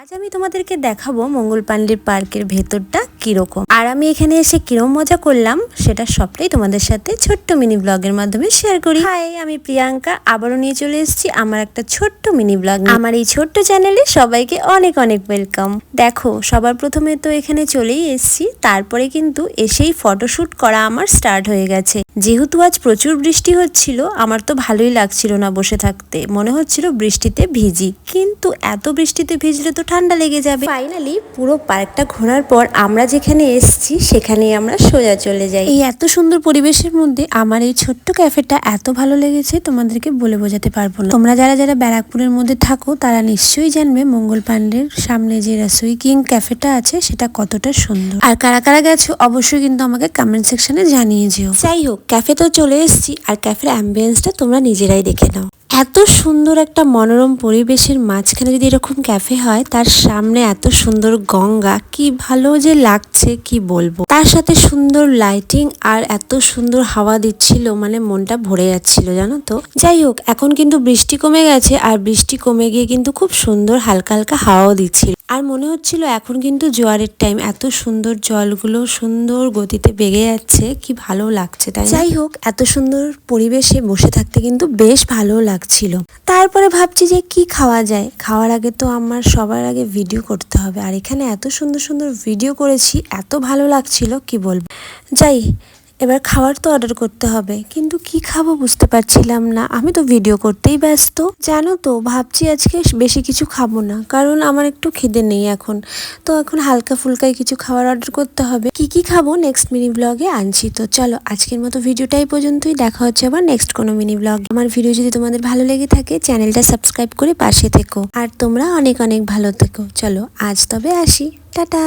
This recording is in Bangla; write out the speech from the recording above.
আজ আমি তোমাদেরকে দেখাবো মঙ্গল পাণ্ডের পার্কের ভেতরটা কিরকম, আর আমি এখানে এসে কিরম মজা করলাম সেটা সবটাই তোমাদের সাথে ছোট্ট মিনি ব্লগের মাধ্যমে শেয়ার করি। হাই, আমি প্রিয়াঙ্কা আবারও নিয়ে চলে এসেছি আমার একটা ছোট্ট মিনি ব্লগ। আমার এই ছোট্ট চ্যানেলে সবাইকে অনেক অনেক ওয়েলকাম। দেখো, সবার প্রথমে তো এখানে চলেই এসেছি, তারপরে কিন্তু এসেই ফটোশুট করা আমার স্টার্ট হয়ে গেছে। যেহেতু আজ প্রচুর বৃষ্টি হচ্ছিল, আমার তো ভালোই লাগছিল না বসে থাকতে, মনে হচ্ছিল বৃষ্টিতে ভিজি, কিন্তু এত বৃষ্টিতে ভিজলে তো ঠান্ডা লেগে যাবে। ফাইনালি পুরো পার্কটা ঘোরার পর আমরা যেখানে এসেছি সেখানেই আমরা সোজা চলে যাই। এই এত সুন্দর পরিবেশের মধ্যে আমার এই ছোট্ট ক্যাফেটা এত ভালো লেগেছে তোমাদেরকে বলে বোঝাতে পারবো না। তোমরা যারা যারা ব্যারাকপুরের মধ্যে থাকো তারা নিশ্চয়ই জানবে মঙ্গল পাণ্ডের সামনে যে রসোই কিং ক্যাফেটা আছে সেটা কতটা সুন্দর। আর কারা কারা গেছো অবশ্যই কিন্তু আমাকে কমেন্ট সেকশনে জানিয়ে যেও। যাই হোক, ক্যাফে তো চলে এসেছি, আর ক্যাফের অ্যাম্বিয়েন্সটা তোমরা নিজেরাই দেখে নাও। এত সুন্দর একটা মনোরম পরিবেশের মাঝখানে যদি এরকম ক্যাফে হয়, তার সামনে এত সুন্দর গঙ্গা, কি ভালো যে লাগছে কি বলবো। তার সাথে সুন্দর লাইটিং আর এত সুন্দর হাওয়া দিচ্ছিল, মানে মনটা ভরে যাচ্ছিল জানো তো। যাই হোক, এখন কিন্তু বৃষ্টি কমে গেছে, আর বৃষ্টি কমে গিয়ে কিন্তু খুব সুন্দর হালকা হালকা হাওয়াও দিচ্ছিল, আর মনে হচ্ছিল এখন কিন্তু জোয়ারের টাইম। এত সুন্দর জলগুলো সুন্দর গতিতে বেগে যাচ্ছে, কি ভালো লাগছে তাই। যাই হোক, এত সুন্দর পরিবেশে বসে থাকতে কিন্তু বেশ ভালো লাগছিল। তারপরে ভাবছি যে কি খাওয়া যায়। খাওয়ার আগে তো আমার সবার আগে ভিডিও করতে হবে, আর এখানে এত সুন্দর সুন্দর ভিডিও করেছি, এত ভালো লাগছিল কি বলবো। যাই, এবার খাবার তো অর্ডার করতে হবে, কিন্তু কি খাবো বুঝতে পারছিলাম না। আমি তো ভিডিও করতেই ব্যস্ত জানো তো। ভাবছি আজকে বেশি কিছু খাবো না, কারণ আমার একটু খিদে নেই এখন। তো এখন হালকা ফুলকাই কিছু খাবার অর্ডার করতে হবে। কি কি খাবো নেক্সট মিনি ব্লগে আনছি। তো চলো, আজকের মতো ভিডিওটাই পর্যন্তই। দেখা হচ্ছে আবার নেক্সট কোনো মিনি ব্লগ। আমার ভিডিও যদি তোমাদের ভালো লেগে থাকে চ্যানেলটা সাবস্ক্রাইব করে পাশে থেকো, আর তোমরা অনেক অনেক ভালো থেকো। চলো আজ তবে আসি, টাটা।